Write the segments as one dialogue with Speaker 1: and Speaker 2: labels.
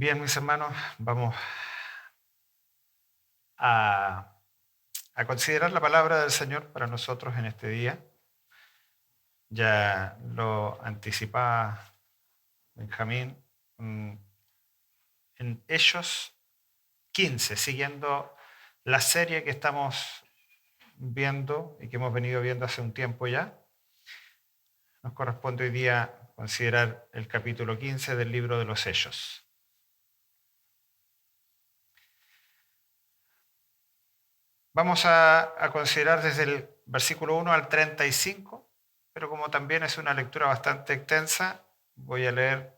Speaker 1: Bien, mis hermanos, vamos a, a considerar la palabra del Señor para nosotros en este día. Ya lo anticipaba Benjamín en Hechos 15, siguiendo la serie que estamos viendo y que hemos venido viendo hace un tiempo ya. Nos corresponde hoy día considerar el capítulo 15 del libro de los Hechos. Vamos a considerar desde el versículo 1 al 35, pero como también es una lectura bastante extensa, voy a leer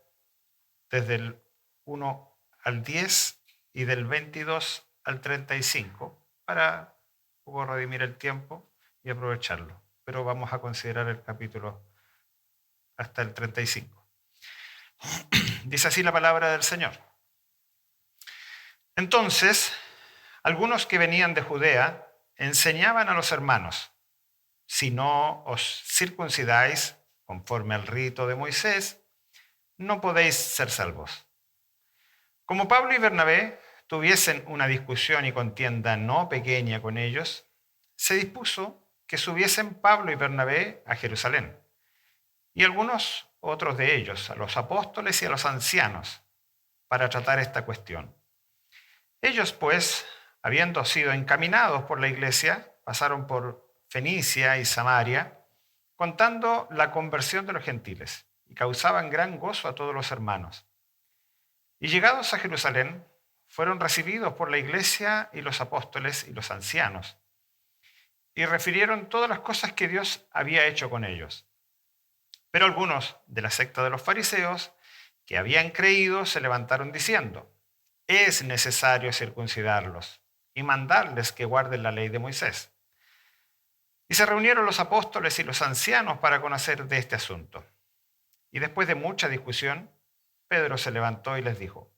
Speaker 1: desde el 1 al 10 y del 22 al 35 para un poco redimir el tiempo y aprovecharlo. Pero vamos a considerar el capítulo hasta el 35. Dice así la palabra del Señor. Entonces, algunos que venían de Judea enseñaban a los hermanos: si no os circuncidáis conforme al rito de Moisés, no podéis ser salvos. Como Pablo y Bernabé tuviesen una discusión y contienda no pequeña con ellos, se dispuso que subiesen Pablo y Bernabé a Jerusalén, y algunos otros de ellos a los apóstoles y a los ancianos, para tratar esta cuestión. Ellos, pues, habiendo sido encaminados por la iglesia, pasaron por Fenicia y Samaria, contando la conversión de los gentiles, y causaban gran gozo a todos los hermanos. Y llegados a Jerusalén, fueron recibidos por la iglesia y los apóstoles y los ancianos, y refirieron todas las cosas que Dios había hecho con ellos. Pero algunos de la secta de los fariseos, que habían creído, se levantaron diciendo: es necesario circuncidarlos y mandarles que guarden la ley de Moisés. Y se reunieron los apóstoles y los ancianos para conocer de este asunto. Y después de mucha discusión, Pedro se levantó y les dijo: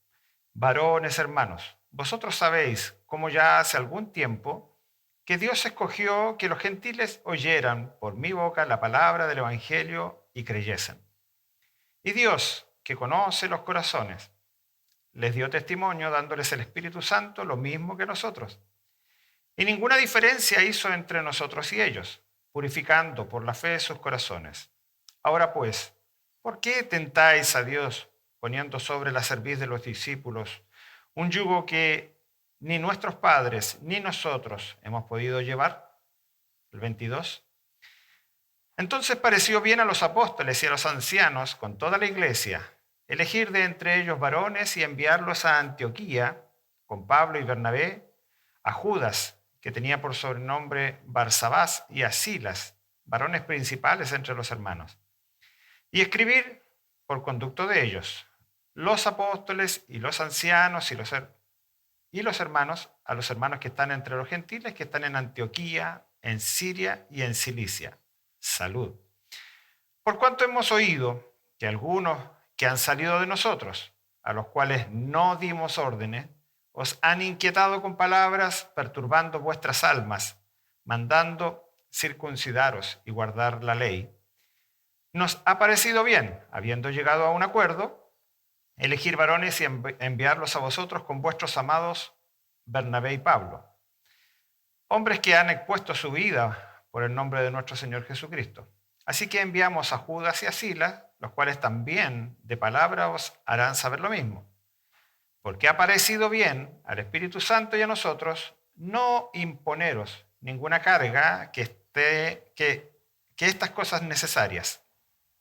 Speaker 1: varones hermanos, vosotros sabéis, como ya hace algún tiempo, que Dios escogió que los gentiles oyeran por mi boca la palabra del Evangelio y creyesen. Y Dios, que conoce los corazones, les dio testimonio dándoles el Espíritu Santo, lo mismo que nosotros. Y ninguna diferencia hizo entre nosotros y ellos, purificando por la fe sus corazones. Ahora pues, ¿por qué tentáis a Dios poniendo sobre la cerviz de los discípulos un yugo que ni nuestros padres ni nosotros hemos podido llevar? El 22. Entonces pareció bien a los apóstoles y a los ancianos, con toda la iglesia, elegir de entre ellos varones y enviarlos a Antioquía con Pablo y Bernabé, a Judas, que tenía por sobrenombre Barsabás, y a Silas, varones principales entre los hermanos, y escribir por conducto de ellos: los apóstoles y los ancianos y los hermanos, a los hermanos que están entre los gentiles, que están en Antioquía, en Siria y en Cilicia. Salud. Por cuanto hemos oído que algunos que han salido de nosotros, a los cuales no dimos órdenes, os han inquietado con palabras, perturbando vuestras almas, mandando circuncidaros y guardar la ley, nos ha parecido bien, habiendo llegado a un acuerdo, elegir varones y enviarlos a vosotros con vuestros amados Bernabé y Pablo, hombres que han expuesto su vida por el nombre de nuestro Señor Jesucristo. Así que enviamos a Judas y a Silas, los cuales también de palabra os harán saber lo mismo. Porque ha parecido bien al Espíritu Santo y a nosotros no imponeros ninguna carga que estas cosas necesarias,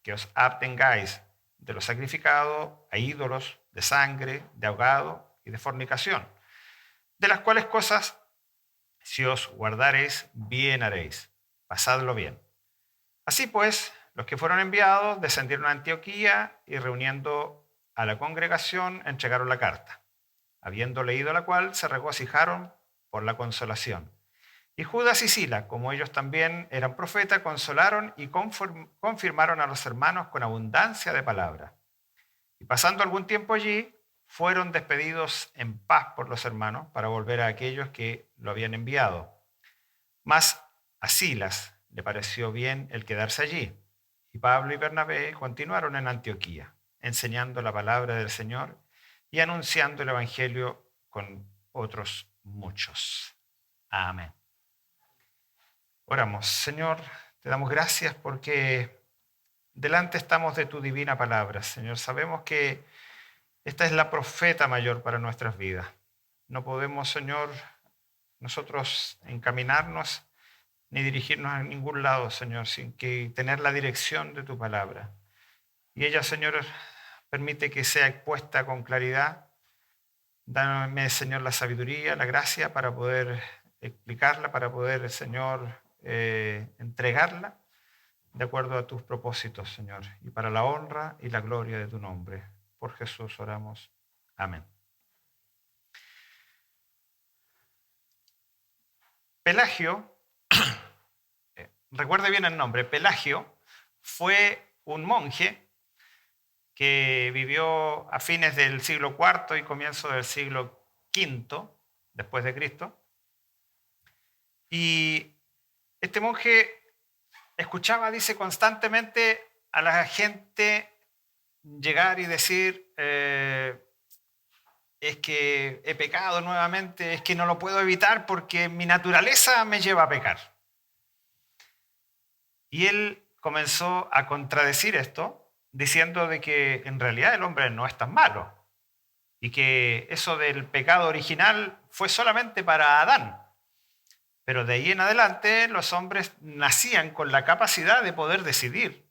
Speaker 1: que os abstengáis de lo sacrificado a ídolos, de sangre, de ahogado y de fornicación, de las cuales cosas, si os guardareis, bien haréis. Pasadlo bien. Así pues, los que fueron enviados descendieron a Antioquía y, reuniendo a la congregación, entregaron la carta, habiendo leído la cual, se regocijaron por la consolación. Y Judas y Silas, como ellos también eran profetas, consolaron y confirmaron a los hermanos con abundancia de palabra. Y pasando algún tiempo allí, fueron despedidos en paz por los hermanos para volver a aquellos que lo habían enviado. Mas a Silas le pareció bien el quedarse allí, y Pablo y Bernabé continuaron en Antioquía, enseñando la palabra del Señor y anunciando el Evangelio con otros muchos. Amén. Oramos. Señor, te damos gracias porque delante estamos de tu divina palabra. Señor, sabemos que esta es la profeta mayor para nuestras vidas. No podemos, Señor, nosotros encaminarnos ni dirigirnos a ningún lado, Señor, sin que tener la dirección de tu palabra. Y ella, Señor, permite que sea expuesta con claridad. Dame, Señor, la sabiduría, la gracia para poder explicarla, para poder, Señor, entregarla de acuerdo a tus propósitos, Señor, y para la honra y la gloria de tu nombre. Por Jesús oramos. Amén. Pelagio, recuerde bien el nombre, Pelagio fue un monje que vivió a fines del siglo IV y comienzo del siglo V después de Cristo. Y este monje escuchaba, dice, constantemente a la gente llegar y decir, es que he pecado nuevamente, es que no lo puedo evitar porque mi naturaleza me lleva a pecar. Y él comenzó a contradecir esto, diciendo de que en realidad el hombre no es tan malo y que eso del pecado original fue solamente para Adán. Pero de ahí en adelante los hombres nacían con la capacidad de poder decidir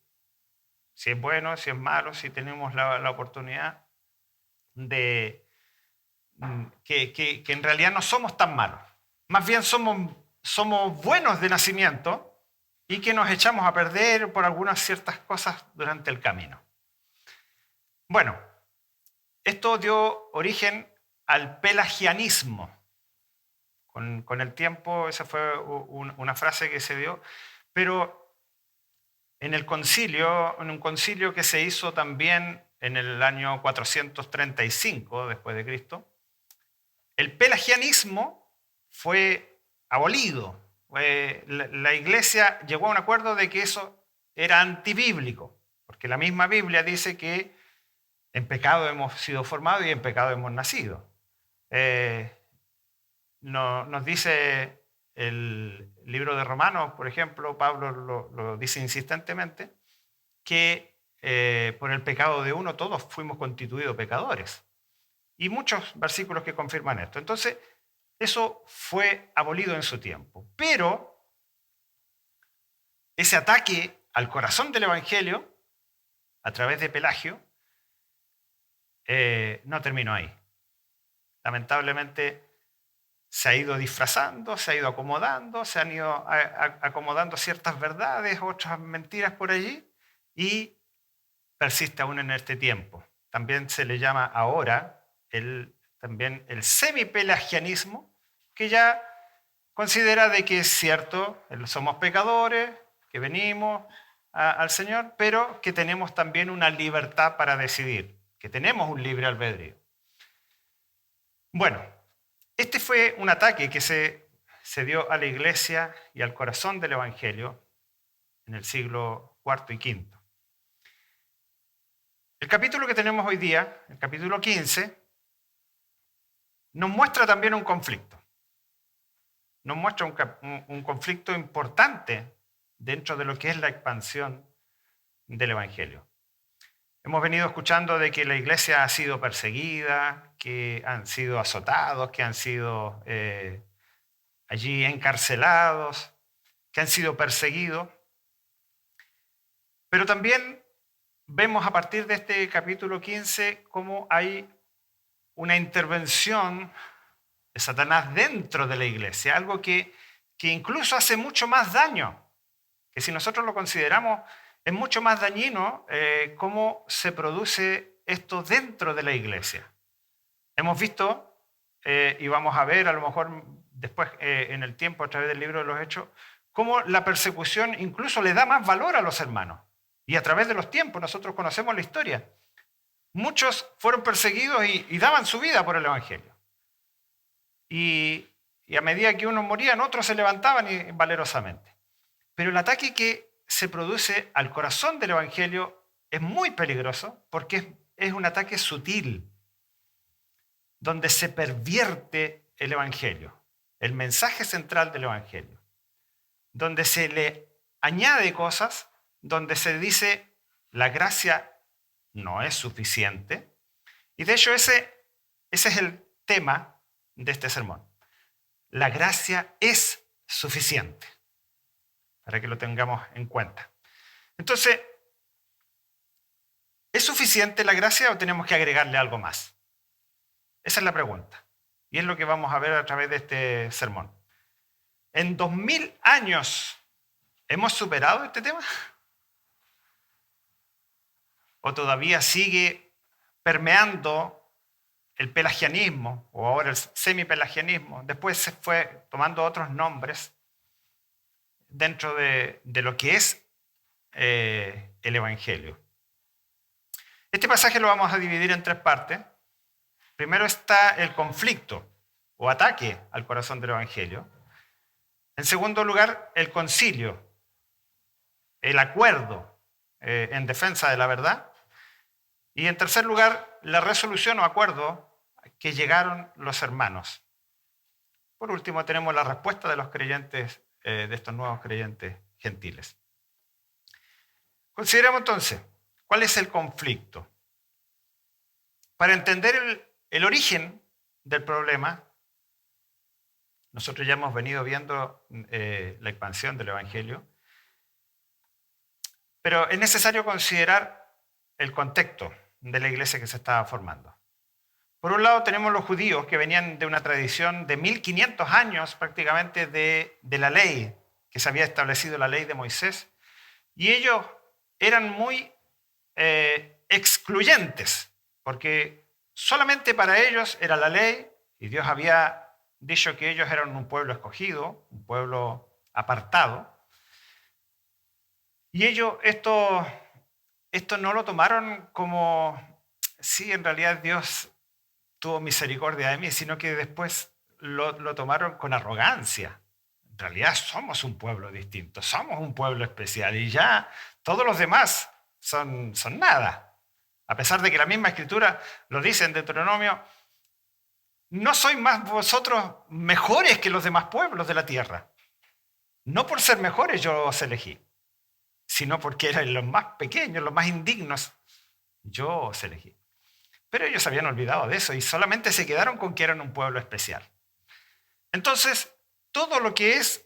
Speaker 1: si es bueno, si es malo, si tenemos la oportunidad de que en realidad no somos tan malos. Más bien somos buenos de nacimiento y que nos echamos a perder por algunas ciertas cosas durante el camino. Bueno, esto dio origen al pelagianismo. Con el tiempo, esa fue una frase que se dio, pero en un concilio que se hizo también en el año 435 después de Cristo, el pelagianismo fue abolido. La Iglesia llegó a un acuerdo de que eso era antibíblico, porque la misma Biblia dice que en pecado hemos sido formados y en pecado hemos nacido. Nos dice el libro de Romanos, por ejemplo, Pablo lo dice insistentemente, que por el pecado de uno todos fuimos constituidos pecadores. Y muchos versículos que confirman esto. Entonces, eso fue abolido en su tiempo. Pero ese ataque al corazón del Evangelio, a través de Pelagio, no terminó ahí. Lamentablemente se ha ido disfrazando, se ha ido acomodando, se han ido acomodando ciertas verdades, otras mentiras por allí, y persiste aún en este tiempo. También se le llama ahora también el semipelagianismo, que ya considera de que es cierto, somos pecadores, que venimos al Señor, pero que tenemos también una libertad para decidir, que tenemos un libre albedrío. Bueno, este fue un ataque que se dio a la Iglesia y al corazón del Evangelio en el siglo IV y V. El capítulo que tenemos hoy día, el capítulo 15, nos muestra también un conflicto. Nos muestra un conflicto importante dentro de lo que es la expansión del Evangelio. Hemos venido escuchando de que la iglesia ha sido perseguida, que han sido azotados, que han sido allí encarcelados, que han sido perseguidos. Pero también vemos a partir de este capítulo 15 cómo hay una intervención de Satanás dentro de la iglesia, algo que incluso hace mucho más daño, que si nosotros lo consideramos es mucho más dañino cómo se produce esto dentro de la iglesia. Hemos visto, y vamos a ver a lo mejor después en el tiempo a través del libro de los Hechos, cómo la persecución incluso le da más valor a los hermanos. Y a través de los tiempos nosotros conocemos la historia. Muchos fueron perseguidos y daban su vida por el Evangelio. Y a medida que unos morían, otros se levantaban valerosamente. Pero el ataque que se produce al corazón del Evangelio es muy peligroso porque es un ataque sutil. donde se pervierte el Evangelio, el mensaje central del Evangelio, donde se le añade cosas, donde se dice la gracia no es suficiente. Y de hecho ese es el tema de este sermón. La gracia es suficiente, para que lo tengamos en cuenta. Entonces, ¿es suficiente la gracia o tenemos que agregarle algo más? Esa es la pregunta. Y es lo que vamos a ver a través de este sermón. ¿En 2000 años hemos superado este tema? ¿O todavía sigue permeando el pelagianismo, o ahora el semipelagianismo? Después se fue tomando otros nombres dentro de lo que es el Evangelio. Este pasaje lo vamos a dividir en tres partes. Primero está el conflicto o ataque al corazón del Evangelio. En segundo lugar, el concilio, el acuerdo en defensa de la verdad. Y en tercer lugar, la resolución o acuerdo que llegaron los hermanos. Por último, tenemos la respuesta de los creyentes, de estos nuevos creyentes gentiles. Consideremos entonces, ¿cuál es el conflicto? Para entender el origen del problema, nosotros ya hemos venido viendo la expansión del Evangelio, pero es necesario considerar el contexto de la iglesia que se estaba formando. Por un lado tenemos los judíos que venían de una tradición de 1500 años prácticamente de la ley, que se había establecido la ley de Moisés, y ellos eran muy excluyentes, porque solamente para ellos era la ley, y Dios había dicho que ellos eran un pueblo escogido, un pueblo apartado, y ellos esto no lo tomaron como, sí, en realidad Dios tuvo misericordia de mí, sino que después lo tomaron con arrogancia. En realidad somos un pueblo distinto, somos un pueblo especial, y ya todos los demás son nada. A pesar de que la misma Escritura lo dice en Deuteronomio, no sois más vosotros mejores que los demás pueblos de la tierra. No por ser mejores yo os elegí, sino porque eran los más pequeños, los más indignos. Yo os elegí. Pero ellos se habían olvidado de eso y solamente se quedaron con que eran un pueblo especial. Entonces, todo lo que es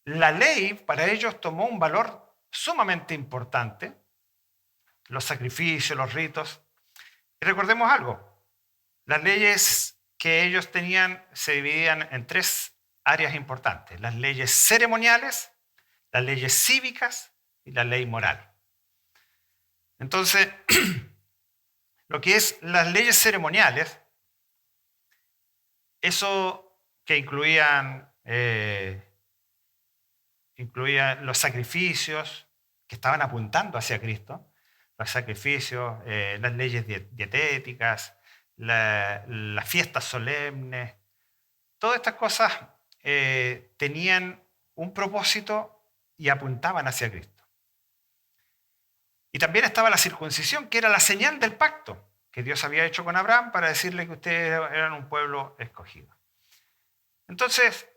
Speaker 1: la ley para ellos tomó un valor sumamente importante. Los sacrificios, los ritos. Y recordemos algo. Las leyes que ellos tenían se dividían en tres áreas importantes: las leyes ceremoniales, las leyes cívicas y la ley moral. Entonces, lo que es las leyes ceremoniales, eso que incluían los sacrificios que estaban apuntando hacia Cristo, los sacrificios, las leyes dietéticas, las fiestas solemnes, todas estas cosas tenían un propósito y apuntaban hacia Cristo. Y también estaba la circuncisión, que era la señal del pacto que Dios había hecho con Abraham para decirle que ustedes eran un pueblo escogido. Entonces,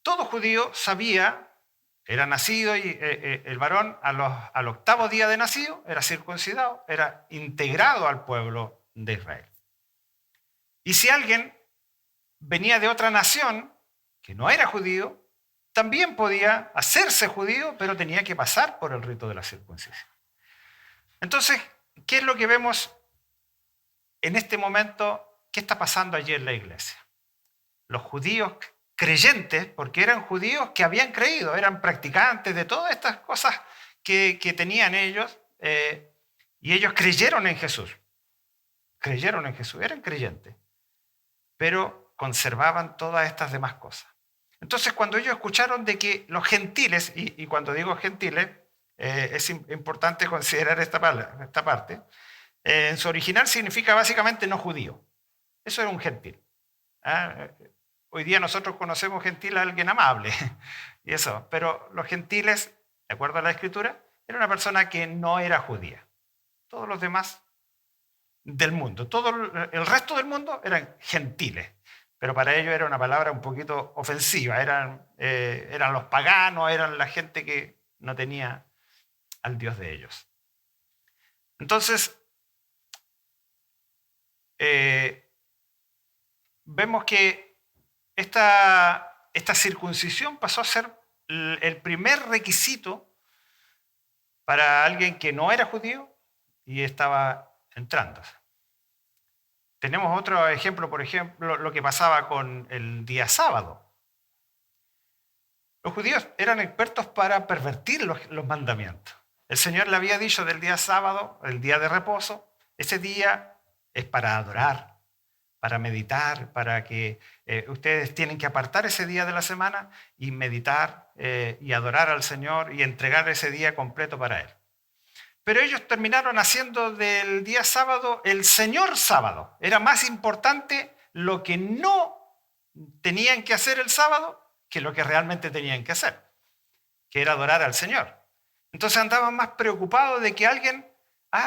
Speaker 1: todo judío sabía, era nacido y el varón al octavo día de nacido era circuncidado, era integrado al pueblo de Israel. Y si alguien venía de otra nación que no era judío, también podía hacerse judío, pero tenía que pasar por el rito de la circuncisión. Entonces, ¿qué es lo que vemos en este momento? ¿Qué está pasando allí en la iglesia? Los judíos creyentes, porque eran judíos que habían creído, eran practicantes de todas estas cosas que tenían ellos, y ellos creyeron en Jesús. Creyeron en Jesús, eran creyentes, pero conservaban todas estas demás cosas. Entonces, cuando ellos escucharon de que los gentiles, y cuando digo gentiles, es importante considerar esta parte, en su original significa básicamente no judío. Eso era un gentil. Hoy día nosotros conocemos gentil a alguien amable, y eso, pero los gentiles, de acuerdo a la Escritura, era una persona que no era judía. Todos los demás del mundo. Todo el resto del mundo eran gentiles, pero para ellos era una palabra un poquito ofensiva. Eran los paganos, eran la gente que no tenía al Dios de ellos. Entonces, vemos que esta circuncisión pasó a ser el primer requisito para alguien que no era judío y estaba entrando. Tenemos otro ejemplo, por ejemplo, lo que pasaba con el día sábado. Los judíos eran expertos para pervertir los mandamientos. El Señor le había dicho del día sábado, el día de reposo, ese día es para adorar, para meditar, para que ustedes tienen que apartar ese día de la semana y meditar y adorar al Señor y entregar ese día completo para Él. Pero ellos terminaron haciendo del día sábado el Señor sábado. Era más importante lo que no tenían que hacer el sábado que lo que realmente tenían que hacer, que era adorar al Señor. Entonces andaban más preocupados de que alguien,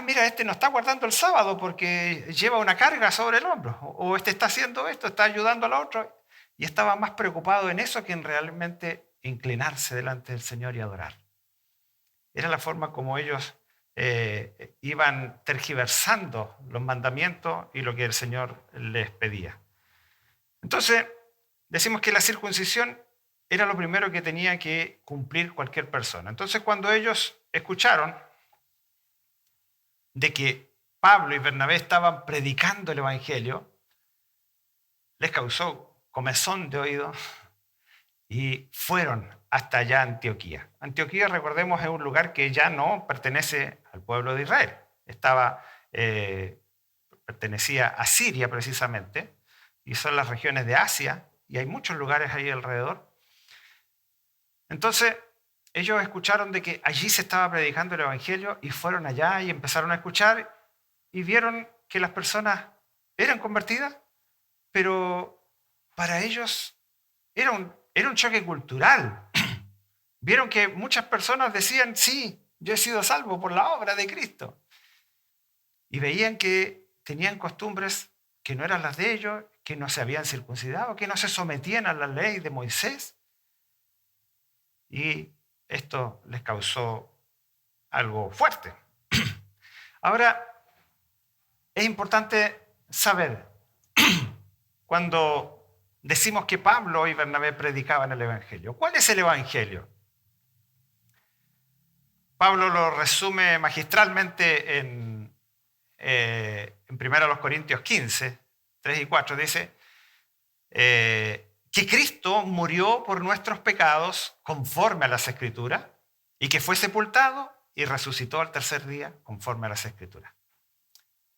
Speaker 1: mira, este no está guardando el sábado porque lleva una carga sobre el hombro, o este está haciendo esto, está ayudando al otro, y estaban más preocupados en eso que en realmente inclinarse delante del Señor y adorar. Era la forma como ellos iban tergiversando los mandamientos y lo que el Señor les pedía. Entonces, decimos que la circuncisión era lo primero que tenía que cumplir cualquier persona. Entonces, cuando ellos escucharon de que Pablo y Bernabé estaban predicando el Evangelio, les causó comezón de oído y fueron hasta allá a Antioquía. Antioquía, recordemos, es un lugar que ya no pertenece al pueblo de Israel. Pertenecía a Siria precisamente, y son las regiones de Asia, y hay muchos lugares ahí alrededor. Entonces, ellos escucharon de que allí se estaba predicando el Evangelio y fueron allá y empezaron a escuchar y vieron que las personas eran convertidas, pero para ellos era un choque cultural. Vieron que muchas personas decían, sí, yo he sido salvo por la obra de Cristo. Y veían que tenían costumbres que no eran las de ellos, que no se habían circuncidado, que no se sometían a la ley de Moisés. Y esto les causó algo fuerte. Ahora, es importante saber, cuando decimos que Pablo y Bernabé predicaban el Evangelio, ¿cuál es el Evangelio? Pablo lo resume magistralmente en 1 Corintios 15, 3 y 4, dice que Cristo murió por nuestros pecados conforme a las Escrituras y que fue sepultado y resucitó al tercer día conforme a las Escrituras.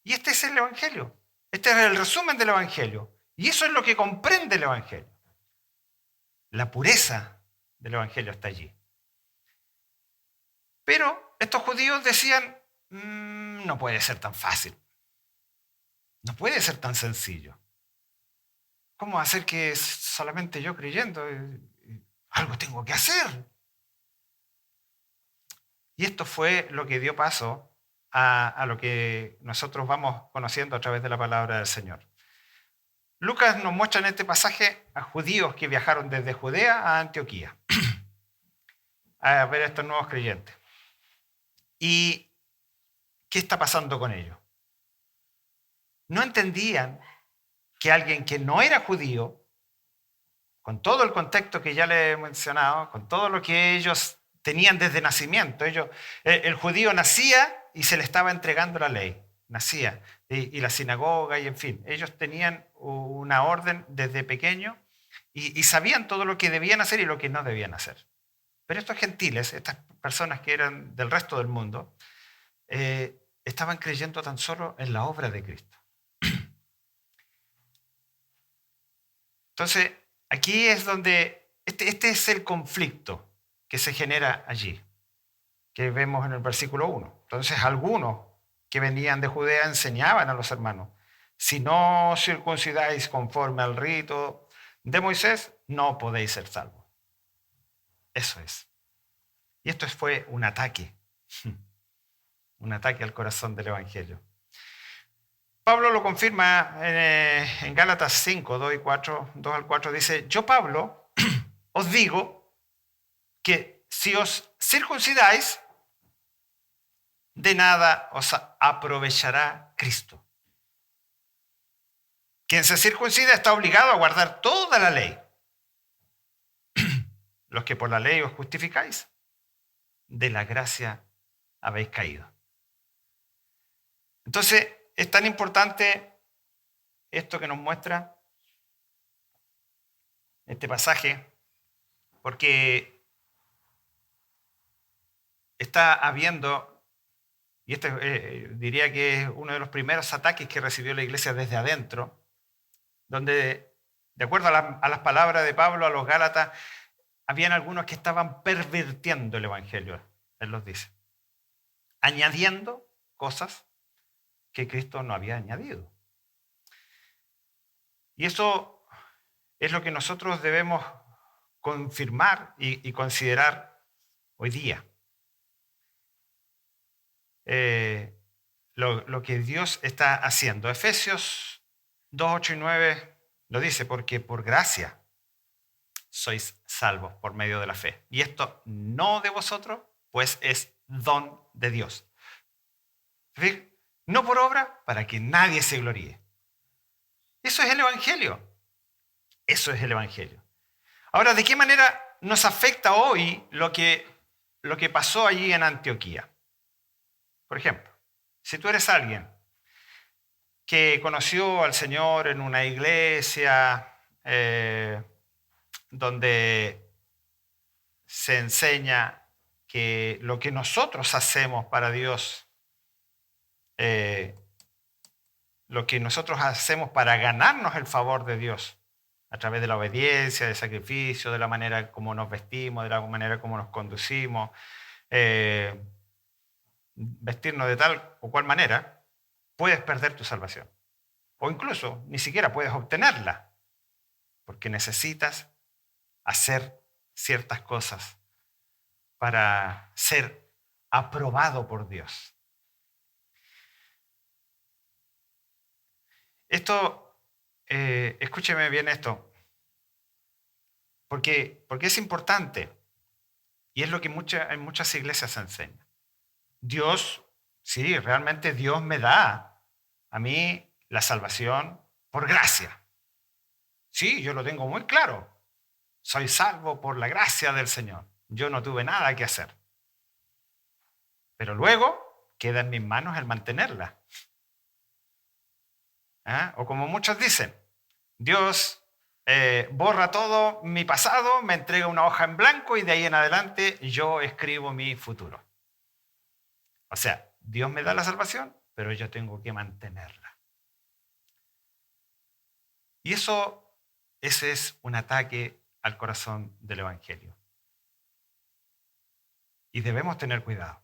Speaker 1: Y este es el Evangelio. Este es el resumen del Evangelio. Y eso es lo que comprende el Evangelio. La pureza del Evangelio está allí. Pero estos judíos decían, no puede ser tan fácil. No puede ser tan sencillo. ¿Cómo hacer que solamente yo creyendo algo tengo que hacer? Y esto fue lo que dio paso a lo que nosotros vamos conociendo a través de la palabra del Señor. Lucas nos muestra en este pasaje a judíos que viajaron desde Judea a Antioquía a ver a estos nuevos creyentes. ¿Y qué está pasando con ellos? No entendían que alguien que no era judío, con todo el contexto que ya les he mencionado, con todo lo que ellos tenían desde nacimiento, el judío nacía y se le estaba entregando la ley, nacía, y la sinagoga, y en fin, ellos tenían una orden desde pequeño y sabían todo lo que debían hacer y lo que no debían hacer. Pero estos gentiles, estas personas que eran del resto del mundo, estaban creyendo tan solo en la obra de Cristo. Entonces, aquí es donde, este es el conflicto que se genera allí, que vemos en el versículo 1. Entonces, algunos que venían de Judea enseñaban a los hermanos, si no circuncidáis conforme al rito de Moisés, no podéis ser salvos. Eso es. Y esto fue un ataque al corazón del Evangelio. Pablo lo confirma en Gálatas 5, 2 al 4, dice, yo Pablo os digo que si os circuncidáis, de nada os aprovechará Cristo. Quien se circuncida está obligado a guardar toda la ley. Los que por la ley os justificáis, de la gracia habéis caído. Entonces, es tan importante esto que nos muestra este pasaje, porque está habiendo, y este diría que es uno de los primeros ataques que recibió la iglesia desde adentro, donde, de acuerdo a las palabras de Pablo a los Gálatas, habían algunos que estaban pervirtiendo el evangelio, él los dice, añadiendo cosas que Cristo no había añadido. Y eso es lo que nosotros debemos confirmar y considerar hoy día. Lo que Dios está haciendo. Efesios 2, 8 y 9 lo dice, porque por gracia sois salvos por medio de la fe. Y esto no de vosotros, pues es don de Dios. ¿Sí? No por obra, para que nadie se gloríe. Eso es el Evangelio. Eso es el Evangelio. Ahora, ¿de qué manera nos afecta hoy lo que pasó allí en Antioquía? Por ejemplo, si tú eres alguien que conoció al Señor en una iglesia donde se enseña que lo que nosotros hacemos para Dios, lo que nosotros hacemos para ganarnos el favor de Dios, a través de la obediencia, del sacrificio, de la manera como nos vestimos, de la manera como nos conducimos, vestirnos de tal o cual manera, puedes perder tu salvación. O incluso ni siquiera puedes obtenerla, porque necesitas hacer ciertas cosas para ser aprobado por Dios. Esto, escúcheme bien esto, porque es importante y es lo que en muchas iglesias se enseña. Dios, sí, realmente Dios me da a mí la salvación por gracia. Sí, yo lo tengo muy claro. Soy salvo por la gracia del Señor. Yo no tuve nada que hacer. Pero luego queda en mis manos el mantenerla. O como muchos dicen, Dios borra todo mi pasado, me entrega una hoja en blanco y de ahí en adelante yo escribo mi futuro. O sea, Dios me da la salvación, pero yo tengo que mantenerla. Y ese es un ataque al corazón del Evangelio. Y debemos tener cuidado.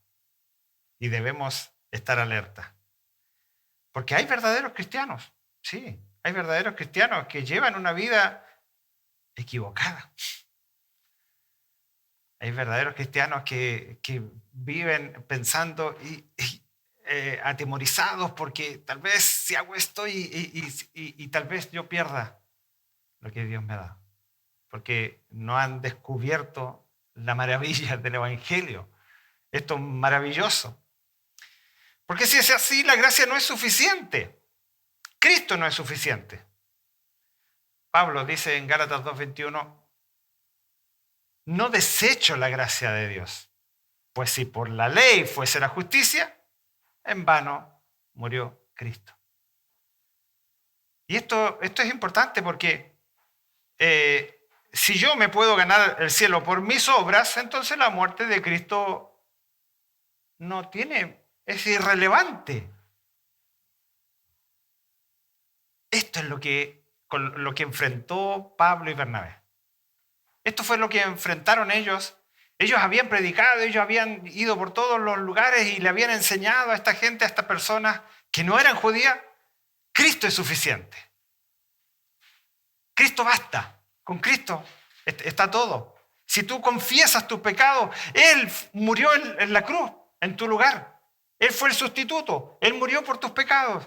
Speaker 1: Y debemos estar alerta. Porque hay verdaderos cristianos, sí, hay verdaderos cristianos que llevan una vida equivocada. Hay verdaderos cristianos que viven pensando y atemorizados porque tal vez si hago esto y tal vez yo pierda lo que Dios me da. Porque no han descubierto la maravilla del Evangelio. Esto es maravilloso. Porque si es así, la gracia no es suficiente. Cristo no es suficiente. Pablo dice en Gálatas 2:21, no desecho la gracia de Dios, pues si por la ley fuese la justicia, en vano murió Cristo. Y esto es importante porque si yo me puedo ganar el cielo por mis obras, entonces la muerte de Cristo es irrelevante. Esto es con lo que enfrentó Pablo y Bernabé. Esto fue lo que enfrentaron ellos. Ellos habían predicado, ellos habían ido por todos los lugares y le habían enseñado a esta gente, a estas personas que no eran judías, Cristo es suficiente. Cristo basta. Con Cristo está todo. Si tú confiesas tus pecados, Él murió en la cruz, en tu lugar. Él fue el sustituto. Él murió por tus pecados.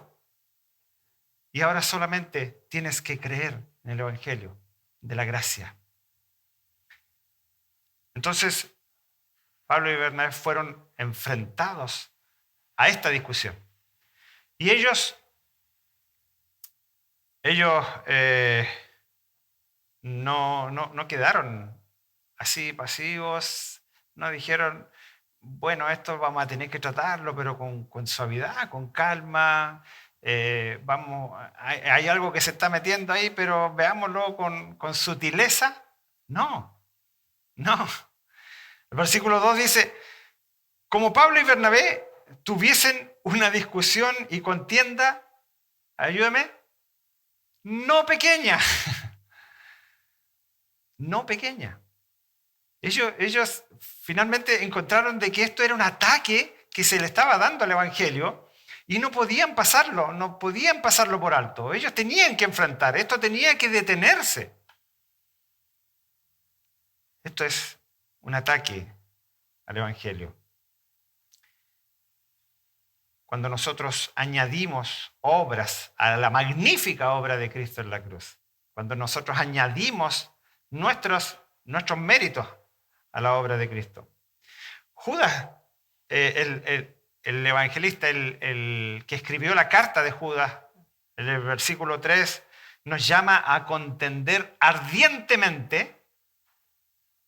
Speaker 1: y ahora solamente tienes que creer en el Evangelio de la gracia. Entonces, Pablo y Bernabé fueron enfrentados a esta discusión. Y ellos no quedaron así pasivos, no dijeron, bueno, esto vamos a tener que tratarlo, pero con suavidad, con calma. Hay algo que se está metiendo ahí, pero veámoslo con sutileza. No, no. El versículo 2 dice, como Pablo y Bernabé tuviesen una discusión y contienda, ayúdame, no pequeña, no pequeña. Ellos finalmente encontraron de que esto era un ataque que se le estaba dando al Evangelio y no podían pasarlo por alto. Ellos tenían que enfrentar, esto tenía que detenerse. Esto es un ataque al Evangelio. Cuando nosotros añadimos obras a la magnífica obra de Cristo en la cruz, cuando nosotros añadimos nuestros méritos a la obra de Cristo. Judas, el evangelista, el que escribió la carta de Judas, en el versículo 3, nos llama a contender ardientemente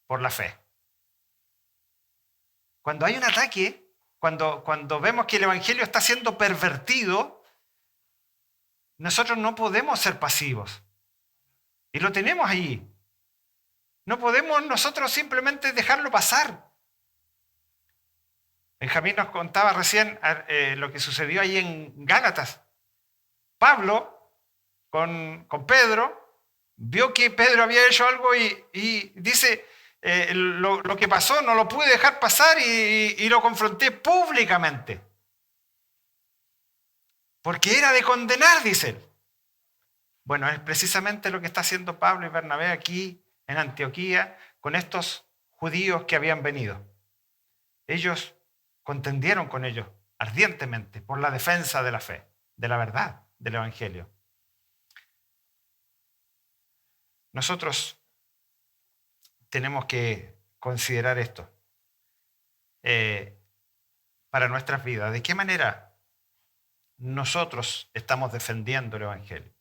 Speaker 1: por la fe. Cuando hay un ataque, cuando vemos que el evangelio está siendo pervertido, nosotros no podemos ser pasivos. Y lo tenemos ahí. No podemos nosotros simplemente dejarlo pasar. Benjamín nos contaba recién lo que sucedió ahí en Gálatas. Pablo con Pedro vio que Pedro había hecho algo y dice, lo que pasó no lo pude dejar pasar y lo confronté públicamente. Porque era de condenar, dice él. Bueno, es precisamente lo que está haciendo Pablo y Bernabé aquí en Antioquía con estos judíos que habían venido. Ellos contendieron con ellos ardientemente por la defensa de la fe, de la verdad, del Evangelio. Nosotros tenemos que considerar esto para nuestras vidas. ¿De qué manera nosotros estamos defendiendo el Evangelio?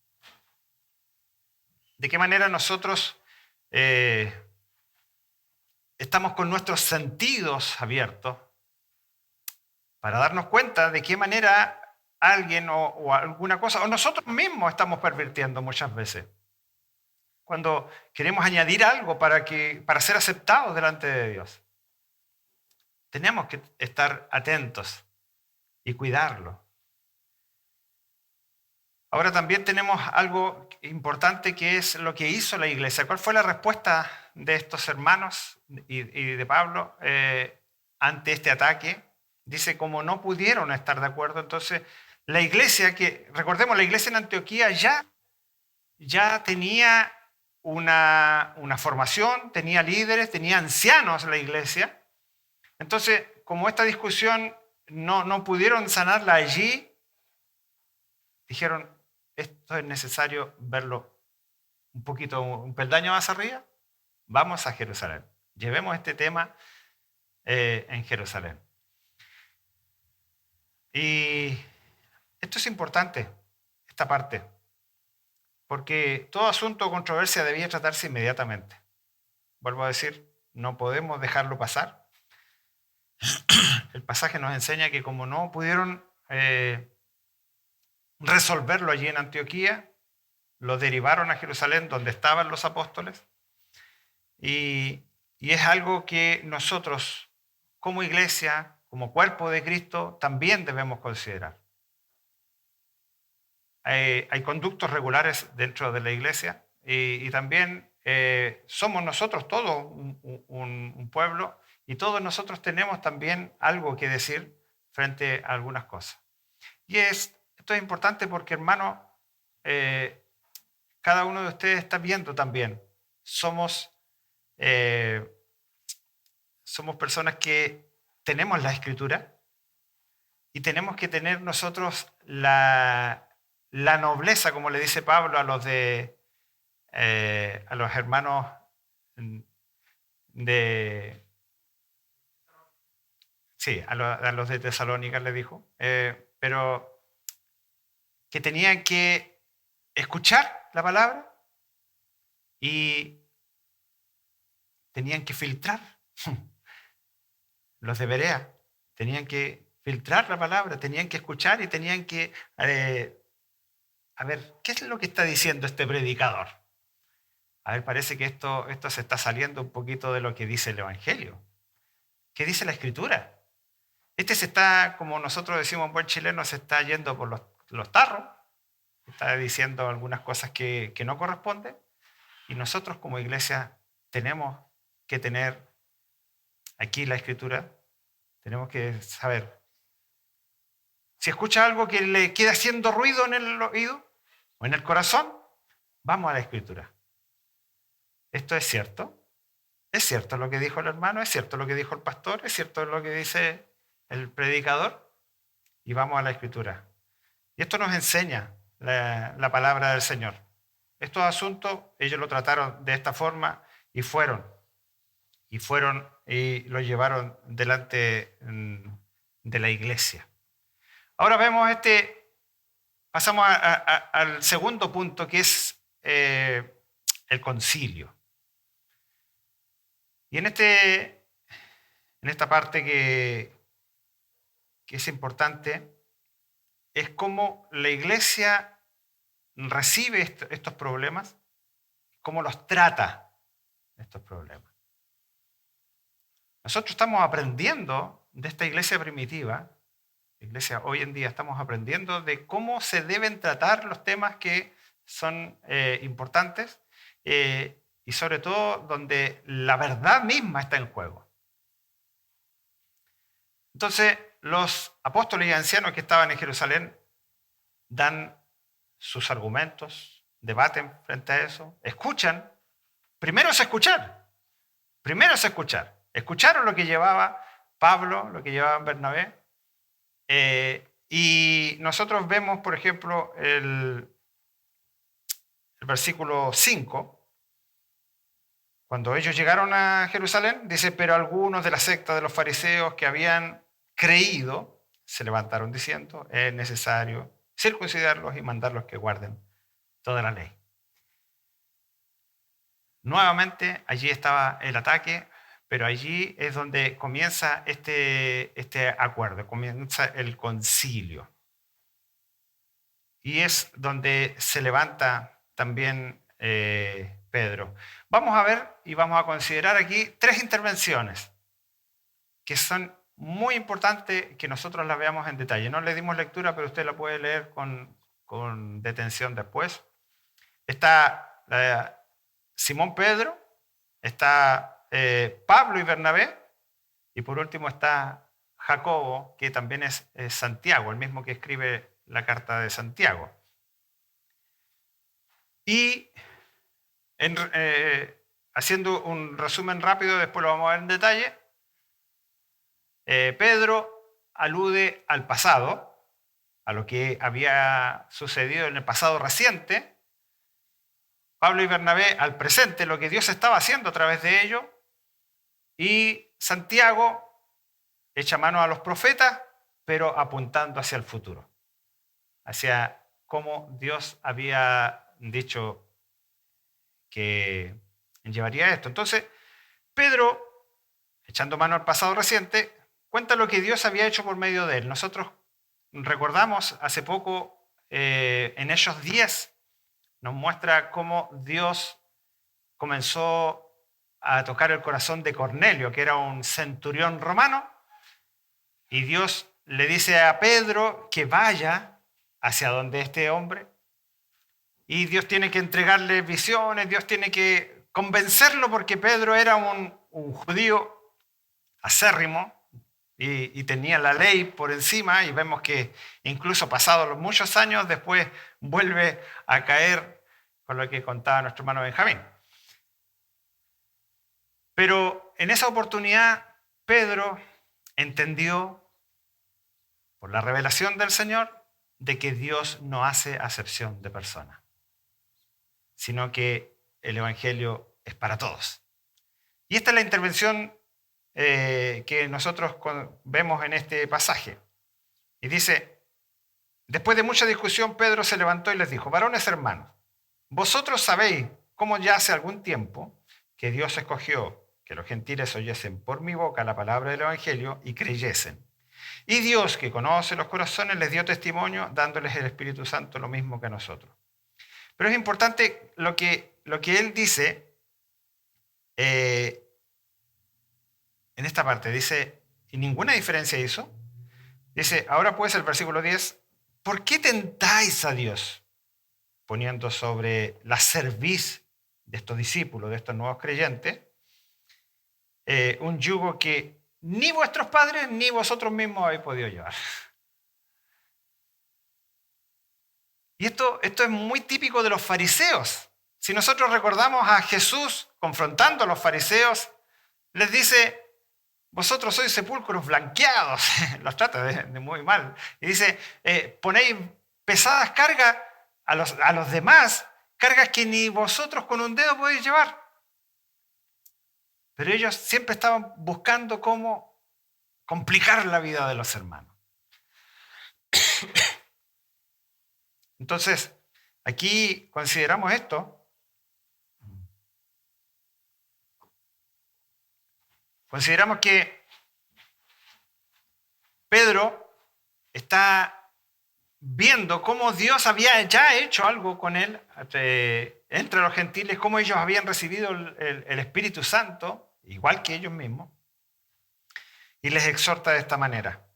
Speaker 1: ¿De qué manera nosotros estamos con nuestros sentidos abiertos para darnos cuenta de qué manera alguien o alguna cosa, o nosotros mismos estamos pervirtiendo muchas veces? Cuando queremos añadir algo para ser aceptados delante de Dios. Tenemos que estar atentos y cuidarlo. Ahora también tenemos algo importante que es lo que hizo la iglesia. ¿Cuál fue la respuesta de estos hermanos y de Pablo ante este ataque? Dice, como no pudieron estar de acuerdo, entonces la iglesia, recordemos, la iglesia en Antioquía ya tenía una formación, tenía líderes, tenía ancianos la iglesia. Entonces, como esta discusión no pudieron sanarla allí, dijeron, esto es necesario verlo un peldaño más arriba, vamos a Jerusalén. Llevemos este tema en Jerusalén. Y esto es importante, esta parte, porque todo asunto o controversia debía tratarse inmediatamente. Vuelvo a decir, no podemos dejarlo pasar. El pasaje nos enseña que como no pudieron resolverlo allí en Antioquía, lo derivaron a Jerusalén, donde estaban los apóstoles, y es algo que nosotros, como iglesia, como cuerpo de Cristo, también debemos considerar. Hay conductos regulares dentro de la iglesia y también somos nosotros todos un pueblo y todos nosotros tenemos también algo que decir frente a algunas cosas. Y esto es importante porque, hermano, cada uno de ustedes está viendo también. Somos personas que tenemos la Escritura y tenemos que tener nosotros la la nobleza, como le dice Pablo a los a los hermanos de... Sí, a los de Tesalónica le dijo, pero que tenían que escuchar la palabra y tenían que filtrar. Los de Berea tenían que filtrar la palabra, tenían que escuchar y tenían que... a ver, ¿qué es lo que está diciendo este predicador? A ver, parece que esto se está saliendo un poquito de lo que dice el Evangelio. ¿Qué dice la Escritura? Este se está, como nosotros decimos en buen chileno, se está yendo por los tarros, está diciendo algunas cosas que no corresponden, y nosotros como iglesia tenemos que tener aquí la Escritura, tenemos que saber. Si escucha algo que le queda haciendo ruido en el oído o en el corazón, vamos a la Escritura. ¿Esto es cierto? ¿Es cierto lo que dijo el hermano? ¿Es cierto lo que dijo el pastor? ¿Es cierto lo que dice el predicador? Y vamos a la Escritura. Y esto nos enseña la palabra del Señor. Estos asuntos ellos lo trataron de esta forma y fueron y lo llevaron delante de la iglesia. Ahora vemos pasamos al segundo punto, que es el concilio. Y en esta parte que es importante, es cómo la iglesia recibe estos problemas, cómo los trata estos problemas. Nosotros estamos aprendiendo de esta iglesia primitiva, la iglesia hoy en día estamos aprendiendo de cómo se deben tratar los temas que son importantes y sobre todo donde la verdad misma está en juego. Entonces, los apóstoles y ancianos que estaban en Jerusalén dan sus argumentos, debaten frente a eso, escuchan. Primero es escuchar. Escucharon lo que llevaba Pablo, lo que llevaba Bernabé. Y nosotros vemos, por ejemplo, el versículo 5. Cuando ellos llegaron a Jerusalén, dice, pero algunos de la secta de los fariseos que habían creído se levantaron diciendo, es necesario circuncidarlos y mandarlos que guarden toda la ley. Nuevamente, allí estaba el ataque, pero allí es donde comienza este acuerdo, comienza el concilio. Y es donde se levanta también Pedro. Vamos a ver y vamos a considerar aquí 3 intervenciones que son muy importantes que nosotros las veamos en detalle. No le dimos lectura, pero usted la puede leer con detención después. Está Simón Pedro, está Pablo y Bernabé, y por último está Jacobo, que también es Santiago, el mismo que escribe la carta de Santiago. Y haciendo un resumen rápido, después lo vamos a ver en detalle, Pedro alude al pasado, a lo que había sucedido en el pasado reciente. Pablo y Bernabé al presente, lo que Dios estaba haciendo a través de ellos. Y Santiago echa mano a los profetas, pero apuntando hacia el futuro, hacia cómo Dios había dicho que llevaría esto. Entonces, Pedro, echando mano al pasado reciente, cuenta lo que Dios había hecho por medio de él. Nosotros recordamos hace poco, en Hechos 10, nos muestra cómo Dios comenzó a tocar el corazón de Cornelio, que era un centurión romano, y Dios le dice a Pedro que vaya hacia donde este hombre, y Dios tiene que entregarle visiones, Dios tiene que convencerlo, porque Pedro era un judío acérrimo y tenía la ley por encima, y vemos que incluso pasados los muchos años después vuelve a caer con lo que contaba nuestro hermano Benjamín. Pero en esa oportunidad Pedro entendió por la revelación del Señor de que Dios no hace acepción de personas, sino que el Evangelio es para todos. Y esta es la intervención que nosotros vemos en este pasaje. Y dice, después de mucha discusión, Pedro se levantó y les dijo, varones hermanos, vosotros sabéis cómo ya hace algún tiempo que Dios escogió que los gentiles oyesen por mi boca la palabra del Evangelio y creyesen. Y Dios, que conoce los corazones, les dio testimonio dándoles el Espíritu Santo lo mismo que a nosotros. Pero es importante lo que él dice en esta parte. Dice, ¿y ninguna diferencia hizo? Dice, ahora pues el versículo 10, ¿por qué tentáis a Dios poniendo sobre la cerviz de estos discípulos, de estos nuevos creyentes, un yugo que ni vuestros padres ni vosotros mismos habéis podido llevar? Y esto es muy típico de los fariseos. Si nosotros recordamos a Jesús confrontando a los fariseos, les dice, vosotros sois sepulcros blanqueados, los trata de muy mal. Y dice, ponéis pesadas cargas a los demás, cargas que ni vosotros con un dedo podéis llevar. Pero ellos siempre estaban buscando cómo complicar la vida de los hermanos. Entonces, aquí consideramos esto. Consideramos que Pedro está viendo cómo Dios había ya hecho algo con él entre los gentiles, cómo ellos habían recibido el Espíritu Santo, igual que ellos mismos, y les exhorta de esta manera,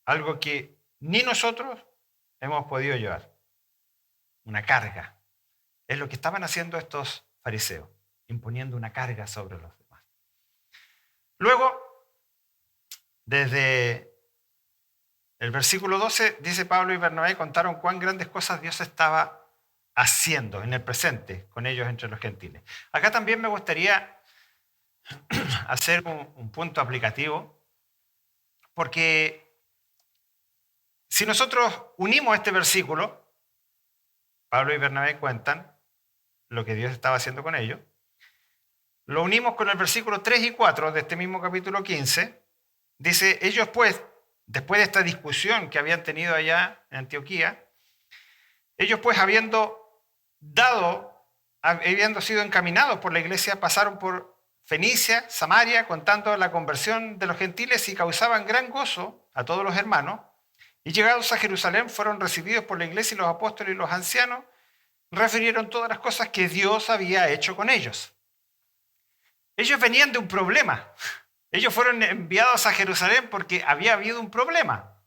Speaker 1: algo que ni nosotros hemos podido llevar, una carga. Es lo que estaban haciendo estos fariseos, imponiendo una carga sobre los demás. Luego, desde el versículo 12, dice Pablo y Bernabé contaron cuán grandes cosas Dios estaba haciendo en el presente con ellos entre los gentiles. Acá también me gustaría hacer un punto aplicativo, porque si nosotros unimos este versículo, Pablo y Bernabé cuentan lo que Dios estaba haciendo con ellos, lo unimos con el versículo 3 y 4 de este mismo capítulo 15, dice, ellos pues, después de esta discusión que habían tenido allá en Antioquía, ellos pues habiendo sido encaminados por la iglesia, pasaron por Fenicia, Samaria, contando la conversión de los gentiles y causaban gran gozo a todos los hermanos. Y llegados a Jerusalén fueron recibidos por la iglesia y los apóstoles y los ancianos refirieron todas las cosas que Dios había hecho con ellos. Ellos venían de un problema. Ellos fueron enviados a Jerusalén porque había habido un problema.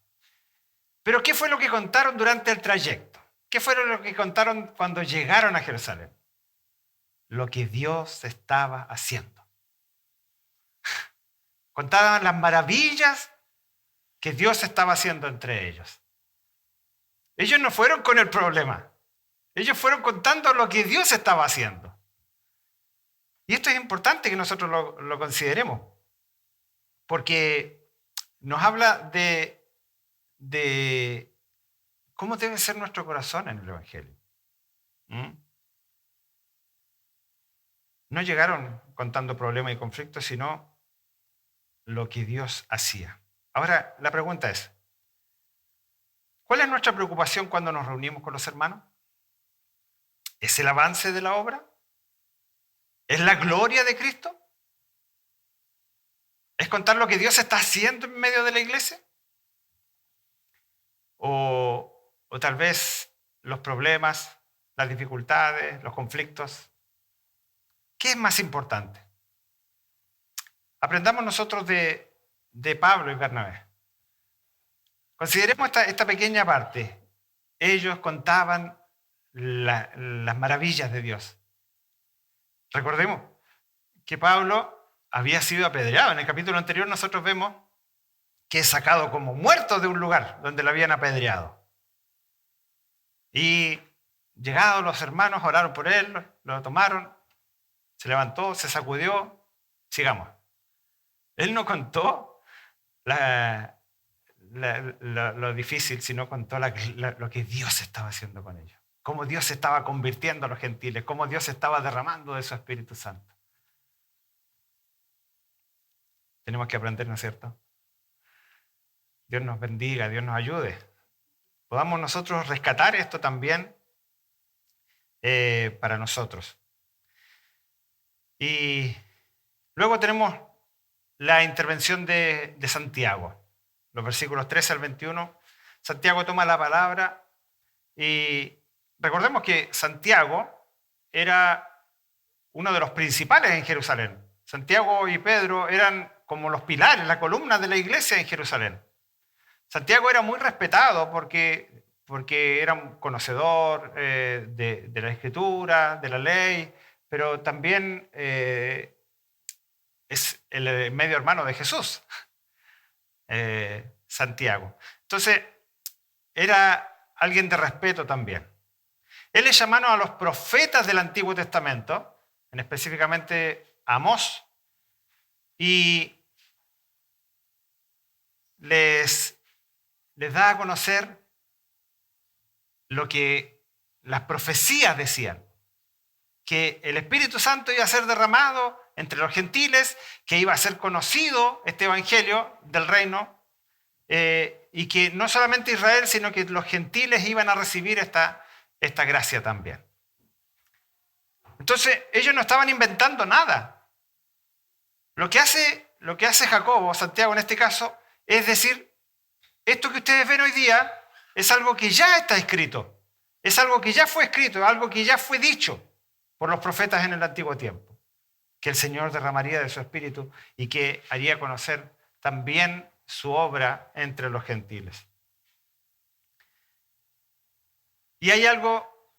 Speaker 1: Pero ¿qué fue lo que contaron durante el trayecto? ¿Qué fue lo que contaron cuando llegaron a Jerusalén? Lo que Dios estaba haciendo. Contaban las maravillas que Dios estaba haciendo entre ellos. Ellos no fueron con el problema. Ellos fueron contando lo que Dios estaba haciendo. Y esto es importante que nosotros lo consideremos, porque nos habla de cómo debe ser nuestro corazón en el Evangelio. No llegaron contando problemas y conflictos, sino lo que Dios hacía. Ahora, la pregunta es, ¿cuál es nuestra preocupación cuando nos reunimos con los hermanos? ¿Es el avance de la obra? ¿Es la gloria de Cristo? ¿Es contar lo que Dios está haciendo en medio de la iglesia? ¿O tal vez los problemas, las dificultades, los conflictos? ¿Qué es más importante? Aprendamos nosotros de Pablo y Bernabé. Consideremos esta pequeña parte. Ellos contaban las maravillas de Dios. Recordemos que Pablo había sido apedreado. En el capítulo anterior nosotros vemos que es sacado como muerto de un lugar donde lo habían apedreado. Y llegados los hermanos, oraron por él, lo tomaron, se levantó, se sacudió, sigamos. Él no contó la lo difícil, sino contó lo que Dios estaba haciendo con ellos. Cómo Dios estaba convirtiendo a los gentiles, cómo Dios estaba derramando de su Espíritu Santo. Tenemos que aprender, ¿no es cierto? Dios nos bendiga, Dios nos ayude. Podamos nosotros rescatar esto también para nosotros. Y luego tenemos la intervención de Santiago. Los versículos 13 al 21. Santiago toma la palabra y recordemos que Santiago era uno de los principales en Jerusalén. Santiago y Pedro eran como los pilares, la columna de la iglesia en Jerusalén. Santiago era muy respetado porque era un conocedor de la Escritura, de la ley, pero también es el medio hermano de Jesús, Santiago. Entonces, era alguien de respeto también. Él es llamado a los profetas del Antiguo Testamento, específicamente Amós, y les da a conocer lo que las profecías decían, que el Espíritu Santo iba a ser derramado entre los gentiles, que iba a ser conocido este evangelio del reino, y que no solamente Israel, sino que los gentiles iban a recibir esta gracia también. Entonces, ellos no estaban inventando nada. Lo que hace Jacobo, Santiago en este caso, es decir, esto que ustedes ven hoy día es algo que ya está escrito, es algo que ya fue escrito, algo que ya fue dicho por los profetas en el antiguo tiempo, que el Señor derramaría de su espíritu y que haría conocer también su obra entre los gentiles. Y hay algo,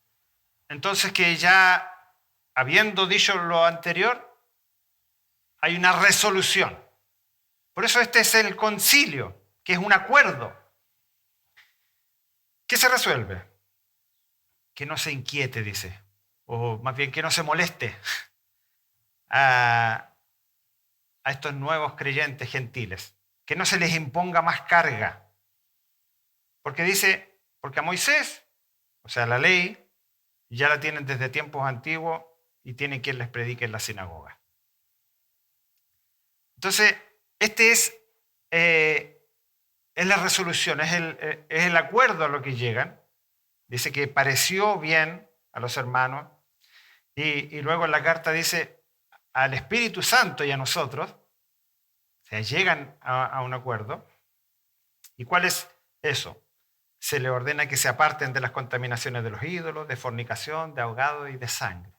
Speaker 1: entonces, que ya habiendo dicho lo anterior, hay una resolución. Por eso este es el concilio, que es un acuerdo. ¿Qué se resuelve? Que no se inquiete, dice, o más bien que no se moleste a estos nuevos creyentes gentiles, que no se les imponga más carga. Porque dice, porque a Moisés, o sea, la ley, ya la tienen desde tiempos antiguos y tienen quien les predique en la sinagoga. Entonces, este es la resolución, es el acuerdo a lo que llegan. Dice que pareció bien a los hermanos y luego en la carta dice al Espíritu Santo y a nosotros, o sea, llegan a un acuerdo. ¿Y cuál es eso? Se le ordena que se aparten de las contaminaciones de los ídolos, de fornicación, de ahogado y de sangre.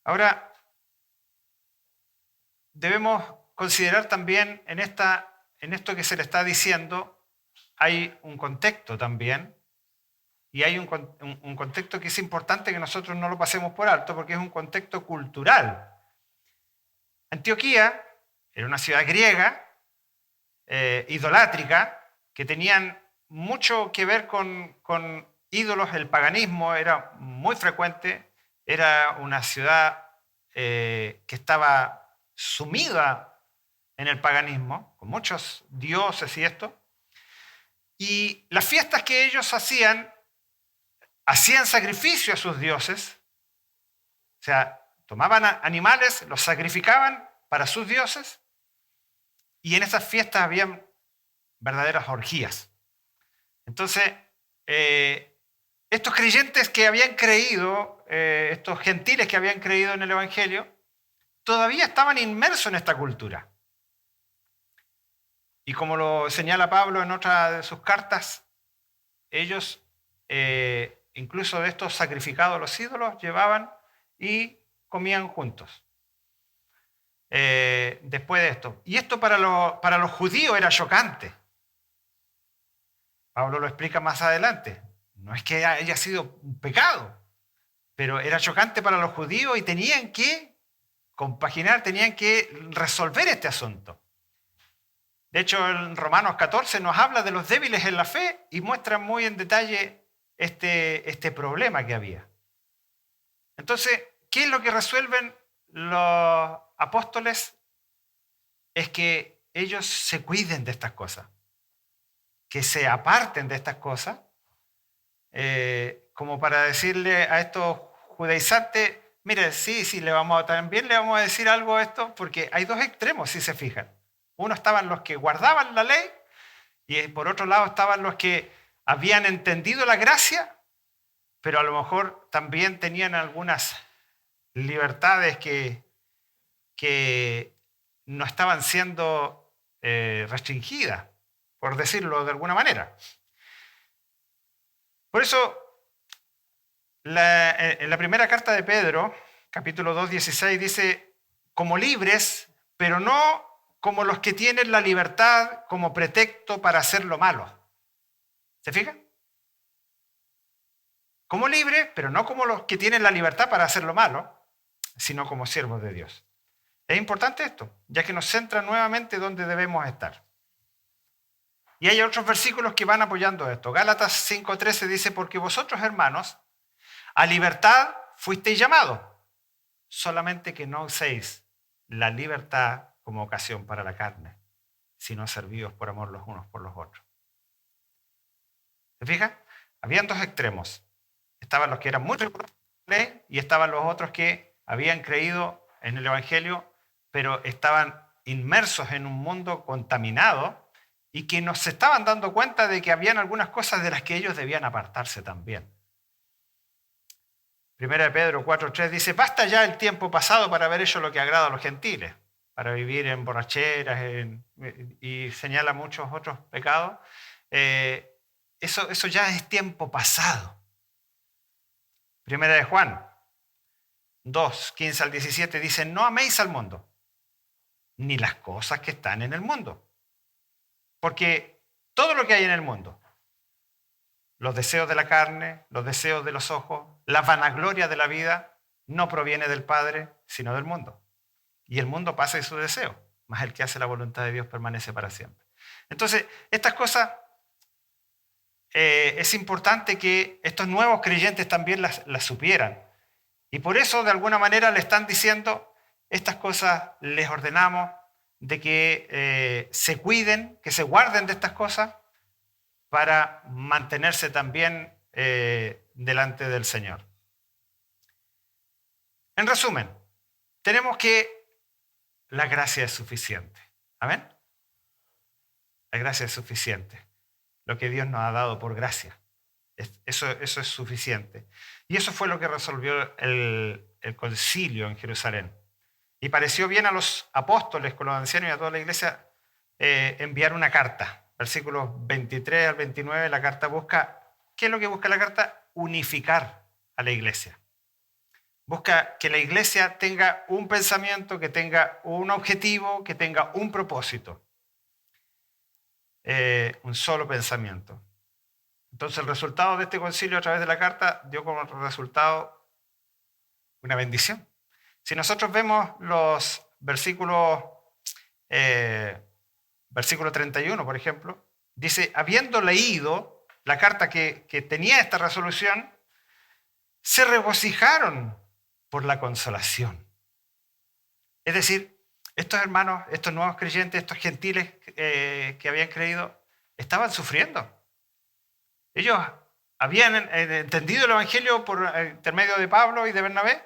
Speaker 1: Ahora, debemos considerar también en esto que se le está diciendo, hay un contexto también, y hay un contexto que es importante que nosotros no lo pasemos por alto, porque es un contexto cultural. Antioquía era una ciudad griega, idolátrica, que tenían mucho que ver con ídolos. El paganismo era muy frecuente, era una ciudad que estaba sumida en el paganismo, con muchos dioses y esto. Y las fiestas que ellos hacían sacrificio a sus dioses, o sea, tomaban animales, los sacrificaban para sus dioses, y en esas fiestas habían verdaderas orgías. Entonces, estos creyentes que habían creído, estos gentiles que habían creído en el Evangelio, todavía estaban inmersos en esta cultura. Y como lo señala Pablo en otra de sus cartas, ellos, incluso de estos sacrificados a los ídolos, llevaban y comían juntos. Después de esto. Y esto para los judíos era chocante. Pablo lo explica más adelante. No es que haya sido un pecado, pero era chocante para los judíos y tenían que compaginar, tenían que resolver este asunto. De hecho, en Romanos 14 nos habla de los débiles en la fe y muestra muy en detalle este problema que había. Entonces, ¿qué es lo que resuelven los apóstoles? Es que ellos se cuiden de estas cosas. que se aparten de estas cosas, como para decirle a estos judaizantes, mire, sí, también le vamos a decir algo a esto, porque hay dos extremos, si se fijan. Uno estaban los que guardaban la ley y por otro lado estaban los que habían entendido la gracia, pero a lo mejor también tenían algunas libertades que no estaban siendo restringidas, por decirlo de alguna manera. Por eso, en la primera carta de Pedro, capítulo 2, 16, dice, como libres, pero no como los que tienen la libertad como pretexto para hacer lo malo. ¿Se fijan? Como libres, pero no como los que tienen la libertad para hacer lo malo, sino como siervos de Dios. Es importante esto, ya que nos centra nuevamente donde debemos estar. Y hay otros versículos que van apoyando esto. Gálatas 5:13 dice, porque vosotros, hermanos, a libertad fuisteis llamados, solamente que no uséis la libertad como ocasión para la carne, sino servidos por amor los unos por los otros. ¿Se fijan? Habían dos extremos. Estaban los que eran muy rigurosos de la ley y estaban los otros que habían creído en el Evangelio, pero estaban inmersos en un mundo contaminado y que no se estaban dando cuenta de que habían algunas cosas de las que ellos debían apartarse también. Primera de Pedro 4:3 dice, basta ya el tiempo pasado para haber hecho lo que agrada a los gentiles, para vivir en borracheras y señala muchos otros pecados. Eso ya es tiempo pasado. Primera de Juan 2, 15 al 17 dice, no améis al mundo, ni las cosas que están en el mundo. Porque todo lo que hay en el mundo, los deseos de la carne, los deseos de los ojos, la vanagloria de la vida, no proviene del Padre, sino del mundo. Y el mundo pasa y su deseo, mas el que hace la voluntad de Dios permanece para siempre. Entonces, estas cosas, es importante que estos nuevos creyentes también las supieran. Y por eso, de alguna manera, le están diciendo, estas cosas les ordenamos de que se cuiden, que se guarden de estas cosas para mantenerse también delante del Señor. En resumen, tenemos que la gracia es suficiente. ¿Amén? La gracia es suficiente. Lo que Dios nos ha dado por gracia. Eso es suficiente. Y eso fue lo que resolvió el concilio en Jerusalén. Y pareció bien a los apóstoles, con los ancianos y a toda la iglesia, enviar una carta. Versículos 23 al 29, la carta busca, ¿qué es lo que busca la carta? Unificar a la iglesia. Busca que la iglesia tenga un pensamiento, que tenga un objetivo, que tenga un propósito. Un solo pensamiento. Entonces el resultado de este concilio a través de la carta dio como resultado una bendición. Si nosotros vemos los versículos, versículo 31, por ejemplo, dice, habiendo leído la carta que tenía esta resolución, se regocijaron por la consolación. Es decir, estos hermanos, estos nuevos creyentes, estos gentiles que habían creído, estaban sufriendo. Ellos habían entendido el Evangelio por intermedio de Pablo y de Bernabé,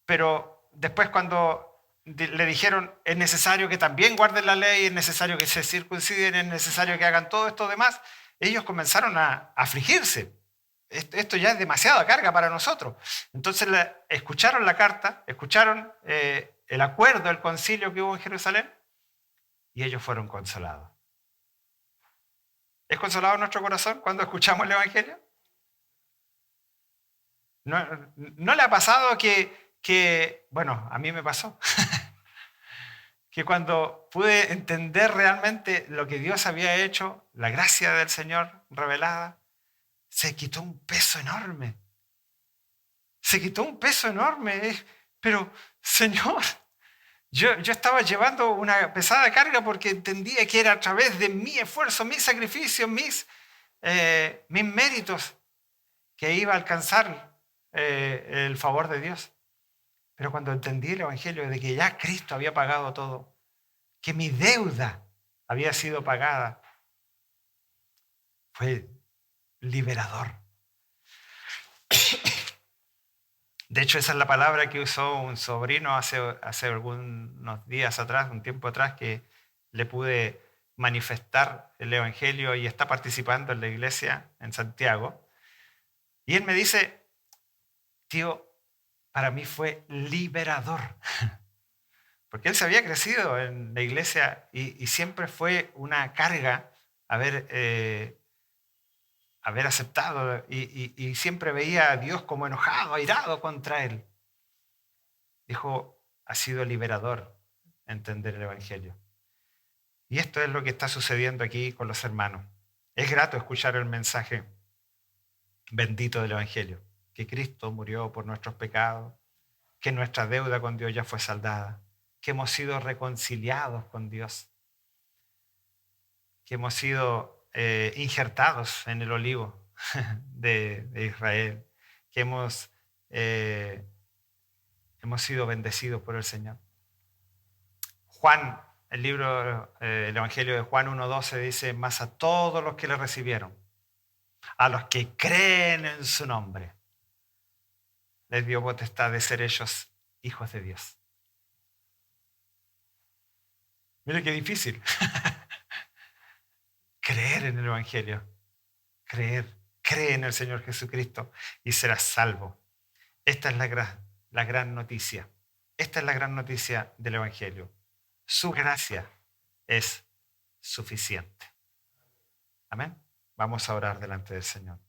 Speaker 1: pero después cuando le dijeron es necesario que también guarden la ley, es necesario que se circunciden, es necesario que hagan todo esto demás, ellos comenzaron a afligirse. Esto ya es demasiada carga para nosotros. Entonces escucharon la carta, escucharon el acuerdo, el concilio que hubo en Jerusalén, y ellos fueron consolados. ¿Es consolado nuestro corazón cuando escuchamos el Evangelio? ¿No le ha pasado que bueno, a mí me pasó, que cuando pude entender realmente lo que Dios había hecho, la gracia del Señor revelada, se quitó un peso enorme. Se quitó un peso enorme. Pero, Señor, yo estaba llevando una pesada carga porque entendía que era a través de mi esfuerzo, mis sacrificios, mis méritos que iba a alcanzar el favor de Dios. Pero cuando entendí el Evangelio de que ya Cristo había pagado todo, que mi deuda había sido pagada, fue liberador. De hecho, esa es la palabra que usó un sobrino hace algunos días atrás, un tiempo atrás, que le pude manifestar el Evangelio y está participando en la iglesia en Santiago. Y él me dice, tío, para mí fue liberador. Porque él se había crecido en la iglesia y siempre fue una carga haber aceptado y siempre veía a Dios como enojado, airado contra él. Dijo, ha sido liberador entender el Evangelio. Y esto es lo que está sucediendo aquí con los hermanos. Es grato escuchar el mensaje bendito del Evangelio, que Cristo murió por nuestros pecados, que nuestra deuda con Dios ya fue saldada, que hemos sido reconciliados con Dios, que hemos sido injertados en el olivo de Israel, que hemos sido bendecidos por el Señor. Juan, el Evangelio de Juan 1:12 dice, mas a todos los que le recibieron, a los que creen en su nombre, les dio potestad de ser ellos hijos de Dios. Mire qué difícil. Creer en el Evangelio. Cree en el Señor Jesucristo y serás salvo. Esta es la gran noticia. Esta es la gran noticia del Evangelio. Su gracia es suficiente. Amén. Vamos a orar delante del Señor.